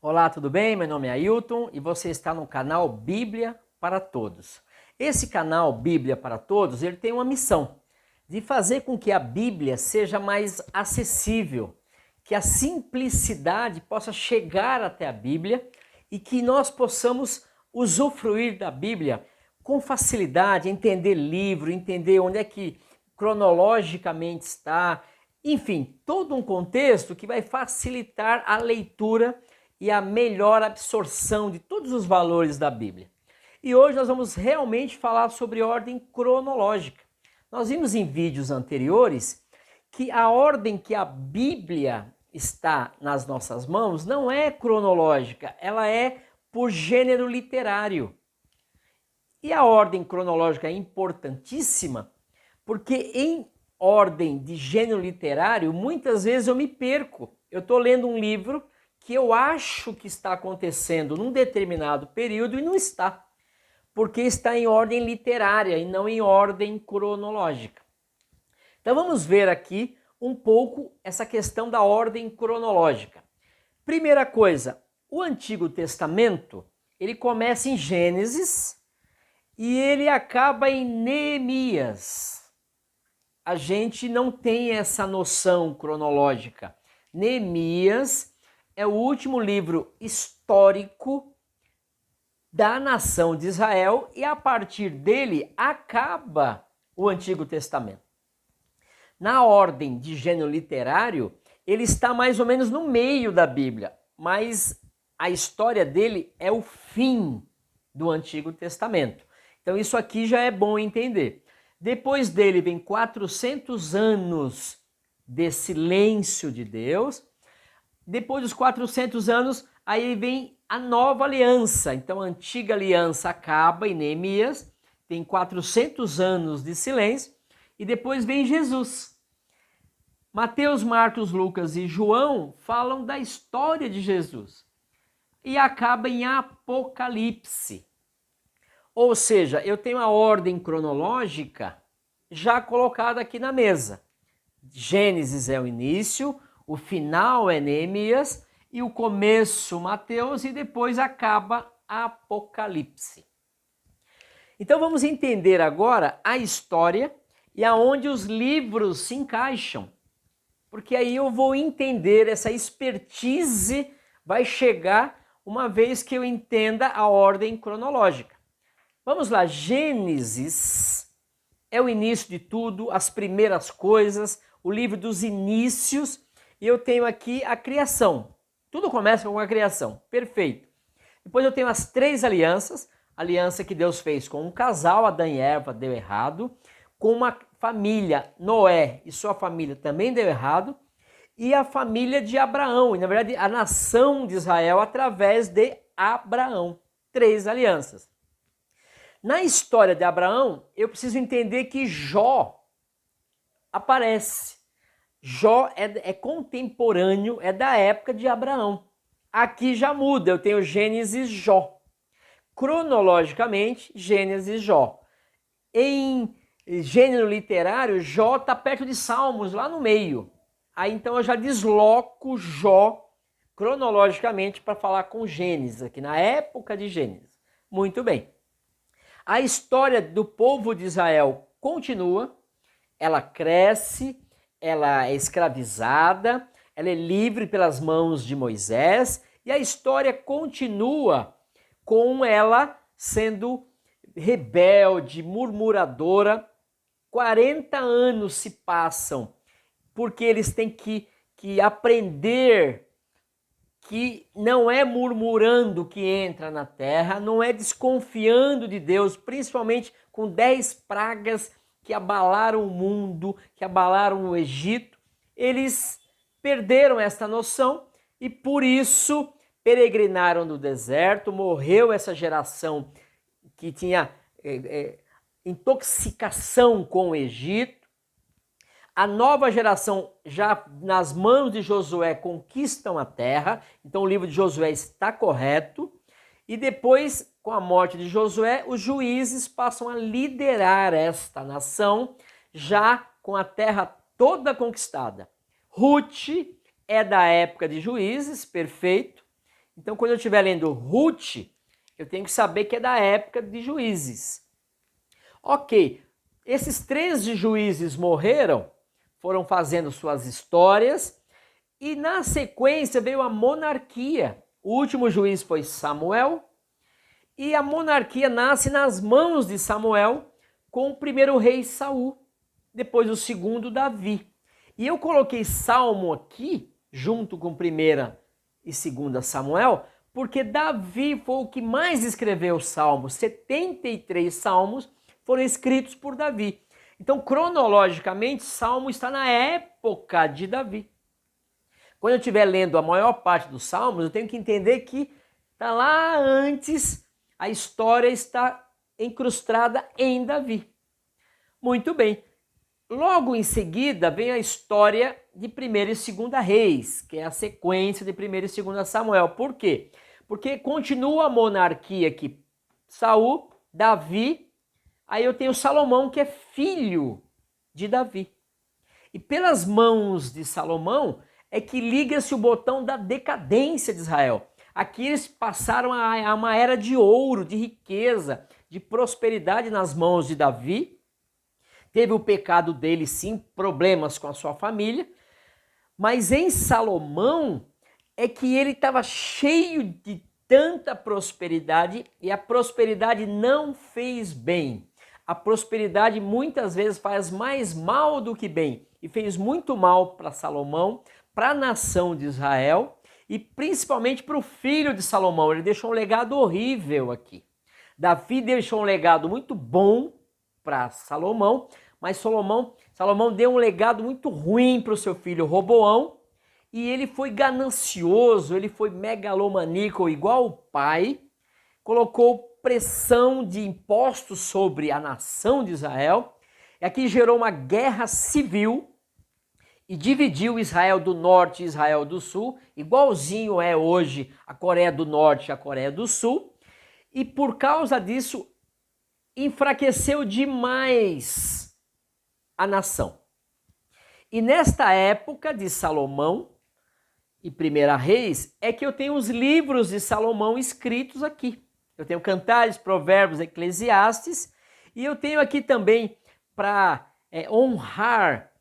Olá, tudo bem? Meu nome é Ailton e você está no canal Bíblia para Todos. Esse canal Bíblia para Todos, ele tem uma missão de fazer com que a Bíblia seja mais acessível, que a simplicidade possa chegar até a Bíblia e que nós possamos usufruir da Bíblia com facilidade, entender livro, entender onde é que cronologicamente está, enfim, todo um contexto que vai facilitar a leitura e a melhor absorção de todos os valores da Bíblia. E hoje nós vamos realmente falar sobre ordem cronológica. Nós vimos em vídeos anteriores que a ordem que a Bíblia está nas nossas mãos não é cronológica, ela é por gênero literário. E a ordem cronológica é importantíssima porque em ordem de gênero literário, muitas vezes eu me perco. Eu estou lendo um livro que eu acho que está acontecendo num determinado período e não está, porque está em ordem literária e não em ordem cronológica. Então vamos ver aqui um pouco essa questão da ordem cronológica. Primeira coisa, o Antigo Testamento, ele começa em Gênesis e ele acaba em Neemias. A gente não tem essa noção cronológica. Neemias é o último livro histórico da nação de Israel e a partir dele acaba o Antigo Testamento. Na ordem de gênero literário, ele está mais ou menos no meio da Bíblia, mas a história dele é o fim do Antigo Testamento. Então isso aqui já é bom entender. Depois dele vem 400 anos de silêncio de Deus. Depois dos 400 anos, aí vem a nova aliança. Então a antiga aliança acaba em Neemias, tem 400 anos de silêncio, e depois vem Jesus. Mateus, Marcos, Lucas e João falam da história de Jesus. E acaba em Apocalipse. Ou seja, eu tenho a ordem cronológica já colocada aqui na mesa. Gênesis é o início, o final é Neemias e o começo Mateus e depois acaba Apocalipse. Então vamos entender agora a história e aonde os livros se encaixam, porque aí eu vou entender, essa expertise vai chegar uma vez que eu entenda a ordem cronológica. Vamos lá, Gênesis é o início de tudo, as primeiras coisas, o livro dos inícios, e eu tenho aqui a criação. Tudo começa com a criação, perfeito. Depois eu tenho as três alianças, a aliança que Deus fez com um casal, Adão e Eva, deu errado, com uma família, Noé e sua família também deu errado, e a família de Abraão, e na verdade a nação de Israel através de Abraão. Três alianças. Na história de Abraão, eu preciso entender que Jó aparece. Jó é contemporâneo, é da época de Abraão. Aqui já muda, eu tenho Gênesis e Jó. Cronologicamente, Gênesis e Jó. Em gênero literário, Jó está perto de Salmos, lá no meio. Aí então eu já desloco Jó cronologicamente para falar com Gênesis, aqui na época de Gênesis. Muito bem. A história do povo de Israel continua, ela cresce, ela é escravizada, ela é livre pelas mãos de Moisés e a história continua com ela sendo rebelde, murmuradora. 40 anos se passam porque eles têm que aprender que não é murmurando que entra na terra, não é desconfiando de Deus, principalmente com 10 pragas que abalaram o mundo, que abalaram o Egito. Eles perderam essa noção e por isso peregrinaram no deserto, morreu essa geração que tinha intoxicação com o Egito. A nova geração, já nas mãos de Josué, conquistam a terra. Então o livro de Josué está correto. E depois, com a morte de Josué, os juízes passam a liderar esta nação, já com a terra toda conquistada. Ruth é da época de Juízes, perfeito. Então, quando eu estiver lendo Ruth, eu tenho que saber que é da época de Juízes. Ok, esses 13 juízes morreram, foram fazendo suas histórias, e na sequência veio a monarquia. O último juiz foi Samuel, e a monarquia nasce nas mãos de Samuel, com o primeiro rei Saul, depois o segundo Davi. E eu coloquei Salmo aqui, junto com 1ª e 2ª Samuel, porque Davi foi o que mais escreveu salmos. 73 salmos foram escritos por Davi. Então, cronologicamente, Salmo está na época de Davi. Quando eu estiver lendo a maior parte dos salmos, eu tenho que entender que está lá antes, a história está incrustada em Davi. Muito bem. Logo em seguida vem a história de 1ª e 2ª Reis, que é a sequência de 1ª e 2ª Samuel. Por quê? Porque continua a monarquia aqui. Saul, Davi, aí eu tenho Salomão, que é filho de Davi. E pelas mãos de Salomão é que liga-se o botão da decadência de Israel. Aqui eles passaram a uma era de ouro, de riqueza, de prosperidade nas mãos de Davi. Teve o pecado dele, sim, problemas com a sua família, mas em Salomão é que ele estava cheio de tanta prosperidade e a prosperidade não fez bem. A prosperidade muitas vezes faz mais mal do que bem e fez muito mal para Salomão, para a nação de Israel e principalmente para o filho de Salomão. Ele deixou um legado horrível aqui. Davi deixou um legado muito bom para Salomão, mas Salomão deu um legado muito ruim para o seu filho Roboão, e ele foi ganancioso, ele foi megalomaníaco igual o pai, colocou pressão de impostos sobre a nação de Israel, e aqui gerou uma guerra civil e dividiu Israel do Norte e Israel do Sul, igualzinho é hoje a Coreia do Norte e a Coreia do Sul, e por causa disso enfraqueceu demais a nação. E nesta época de Salomão e 1ª Reis é que eu tenho os livros de Salomão escritos aqui. Eu tenho Cantares, Provérbios, Eclesiastes, e eu tenho aqui também para honrar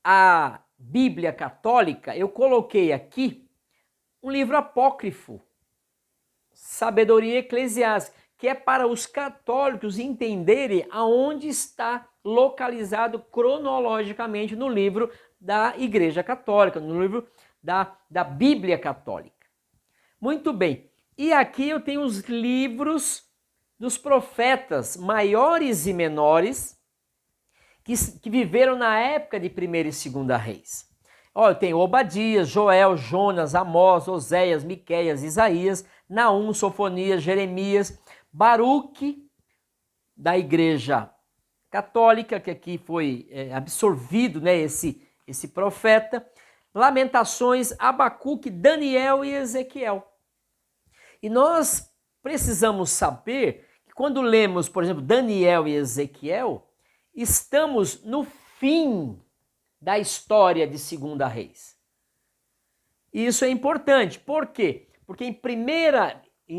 a Bíblia Católica, eu coloquei aqui um livro apócrifo, Sabedoria Eclesiástica, que é para os católicos entenderem aonde está localizado cronologicamente no livro da Igreja Católica, no livro da Bíblia Católica. Muito bem, e aqui eu tenho os livros dos profetas maiores e menores que viveram na época de 1ª e 2ª Reis. Eu tenho Obadias, Joel, Jonas, Amós, Oséias, Miqueias, Isaías, Naum, Sofonias, Jeremias, Baruque, da Igreja Católica, que aqui foi absorvido, né, esse profeta, Lamentações, Abacuque, Daniel e Ezequiel. E nós precisamos saber que quando lemos, por exemplo, Daniel e Ezequiel, estamos no fim da história de 2ª Reis. E isso é importante. Por quê? Porque em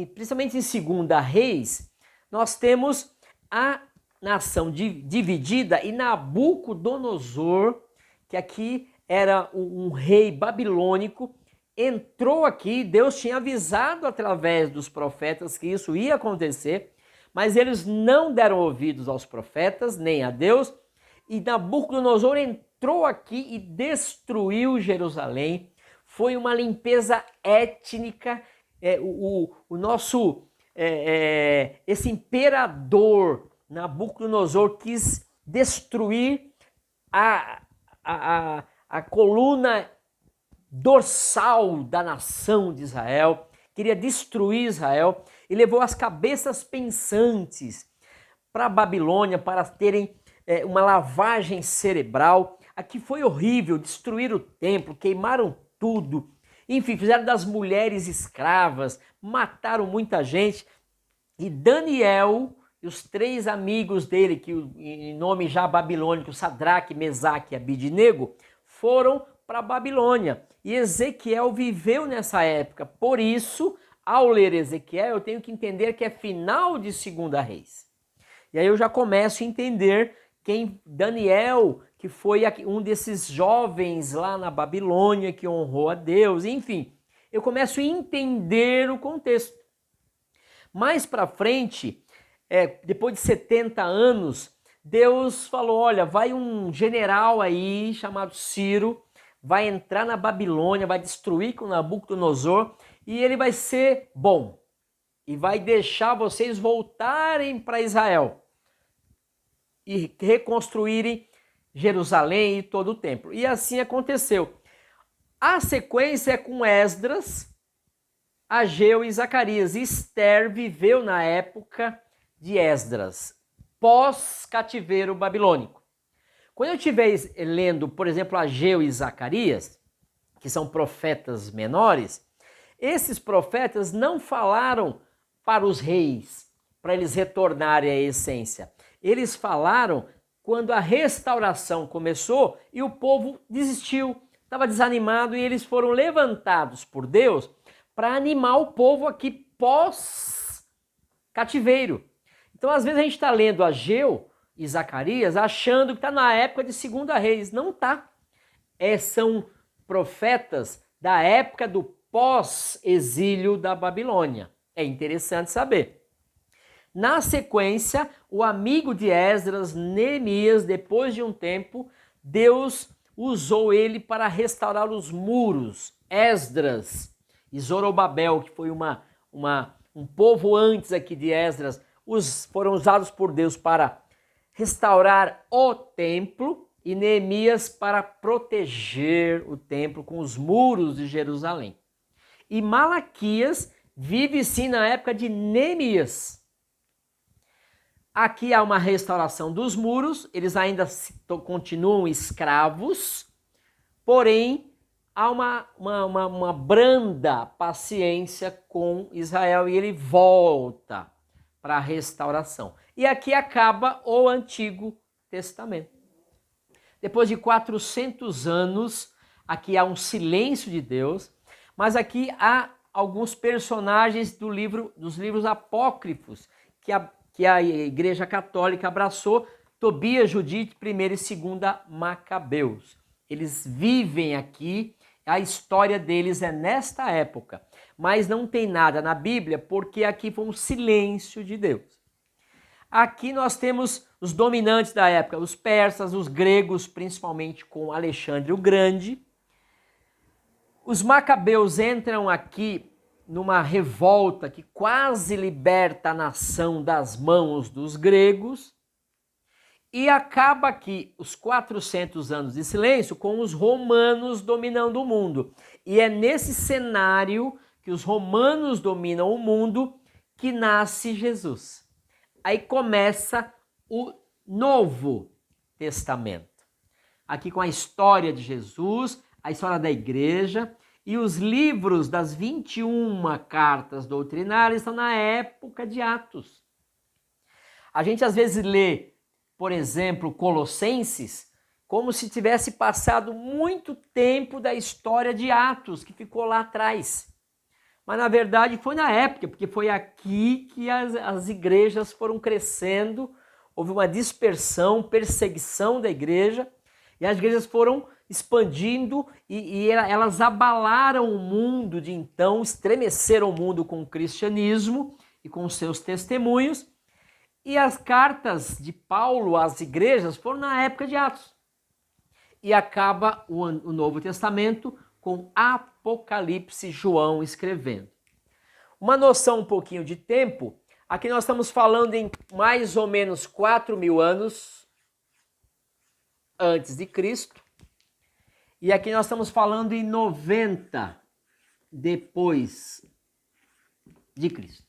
principalmente em 2ª Reis, nós temos a nação dividida e Nabucodonosor, que aqui era um rei babilônico, entrou aqui. Deus tinha avisado através dos profetas que isso ia acontecer, mas eles não deram ouvidos aos profetas, nem a Deus, e Nabucodonosor entrou aqui e destruiu Jerusalém. Foi uma limpeza étnica. Esse imperador Nabucodonosor quis destruir a coluna dorsal da nação de Israel, queria destruir Israel e levou as cabeças pensantes para a Babilônia para terem uma lavagem cerebral. Aqui foi horrível, destruíram o templo, queimaram tudo, enfim, fizeram das mulheres escravas, mataram muita gente. E Daniel e os 3 amigos dele, que em nome já babilônico, Sadraque, Mesaque e Abidnego, foram para a Babilônia. E Ezequiel viveu nessa época. Por isso, ao ler Ezequiel, eu tenho que entender que é final de 2 Reis. E aí eu já começo a entender quem Daniel, que foi um desses jovens lá na Babilônia que honrou a Deus, enfim, eu começo a entender o contexto. Mais para frente, depois de 70 anos, Deus falou, olha, vai um general aí chamado Ciro, vai entrar na Babilônia, vai destruir com Nabucodonosor e ele vai ser bom e vai deixar vocês voltarem para Israel e reconstruírem Jerusalém e todo o templo. E assim aconteceu. A sequência é com Esdras, Ageu e Zacarias. Esther viveu na época de Esdras, pós-cativeiro babilônico. Quando eu estiver lendo, por exemplo, Ageu e Zacarias, que são profetas menores, esses profetas não falaram para os reis, para eles retornarem à essência. Eles falaram quando a restauração começou e o povo desistiu, estava desanimado e eles foram levantados por Deus para animar o povo aqui pós-cativeiro. Então, às vezes a gente está lendo Ageu e Zacarias achando que está na época de 2 Reis. Não está. São profetas da época do pós-exílio da Babilônia. É interessante saber. Na sequência, o amigo de Esdras, Neemias, depois de um tempo, Deus usou ele para restaurar os muros. Esdras e Zorobabel, que foi um povo antes aqui de Esdras, foram usados por Deus para restaurar o templo e Neemias para proteger o templo com os muros de Jerusalém. E Malaquias vive sim na época de Neemias. Aqui há uma restauração dos muros, eles ainda continuam escravos, porém há uma branda paciência com Israel e ele volta para a restauração. E aqui acaba o Antigo Testamento. Depois de 400 anos, aqui há um silêncio de Deus, mas aqui há alguns personagens dos livros apócrifos que a Igreja Católica abraçou, Tobias, Judite, 1ª e 2ª Macabeus. Eles vivem aqui, a história deles é nesta época, mas não tem nada na Bíblia porque aqui foi um silêncio de Deus. Aqui nós temos os dominantes da época, os persas, os gregos, principalmente com Alexandre o Grande. Os macabeus entram aqui numa revolta que quase liberta a nação das mãos dos gregos e acaba aqui os 400 anos de silêncio com os romanos dominando o mundo. E é nesse cenário que os romanos dominam o mundo que nasce Jesus. Aí começa o Novo Testamento. Aqui com a história de Jesus, a história da igreja e os livros das 21 cartas doutrinárias estão na época de Atos. A gente às vezes lê, por exemplo, Colossenses, como se tivesse passado muito tempo da história de Atos, que ficou lá atrás. Mas na verdade foi na época, porque foi aqui que as igrejas foram crescendo, houve uma dispersão, perseguição da igreja, e as igrejas foram expandindo e elas abalaram o mundo de então, estremeceram o mundo com o cristianismo e com seus testemunhos, e as cartas de Paulo às igrejas foram na época de Atos. E acaba o Novo Testamento com Apocalipse, João escrevendo. Uma noção um pouquinho de tempo, aqui nós estamos falando em mais ou menos 4.000 anos antes de Cristo, e aqui nós estamos falando em 90 depois de Cristo.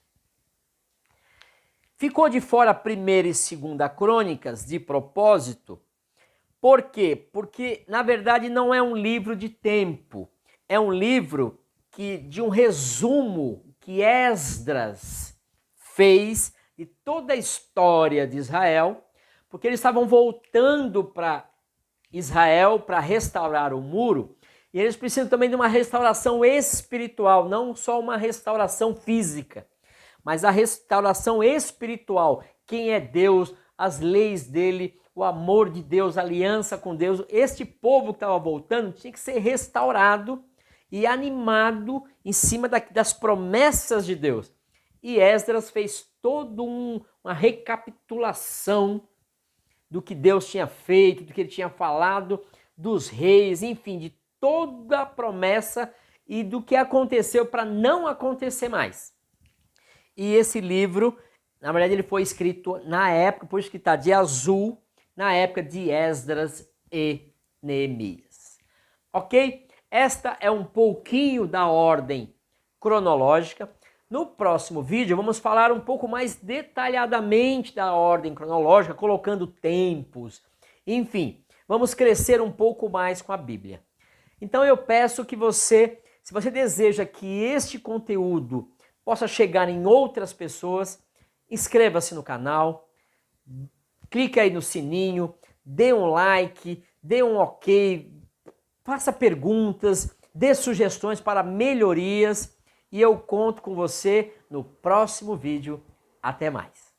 Ficou de fora 1ª e 2ª Crônicas de propósito. Por quê? Porque, na verdade, não é um livro de tempo. É um livro de um resumo que Esdras fez de toda a história de Israel, porque eles estavam voltando para Israel para restaurar o muro, E eles precisam também de uma restauração espiritual, não só uma restauração física, mas a restauração espiritual. Quem é Deus, as leis dele, o amor de Deus, a aliança com Deus. Este povo que estava voltando tinha que ser restaurado e animado em cima das promessas de Deus. E Esdras fez toda uma recapitulação do que Deus tinha feito, do que ele tinha falado, dos reis, enfim, de toda a promessa e do que aconteceu para não acontecer mais. E esse livro, na verdade, ele foi escrito na época, por isso que está de azul, na época de Esdras e Neemias. Ok? Esta é um pouquinho da ordem cronológica. No próximo vídeo, vamos falar um pouco mais detalhadamente da ordem cronológica, colocando tempos, enfim, vamos crescer um pouco mais com a Bíblia. Então eu peço que você, se você deseja que este conteúdo possa chegar em outras pessoas, inscreva-se no canal, clique aí no sininho, dê um like, dê um ok, faça perguntas, dê sugestões para melhorias e eu conto com você no próximo vídeo. Até mais!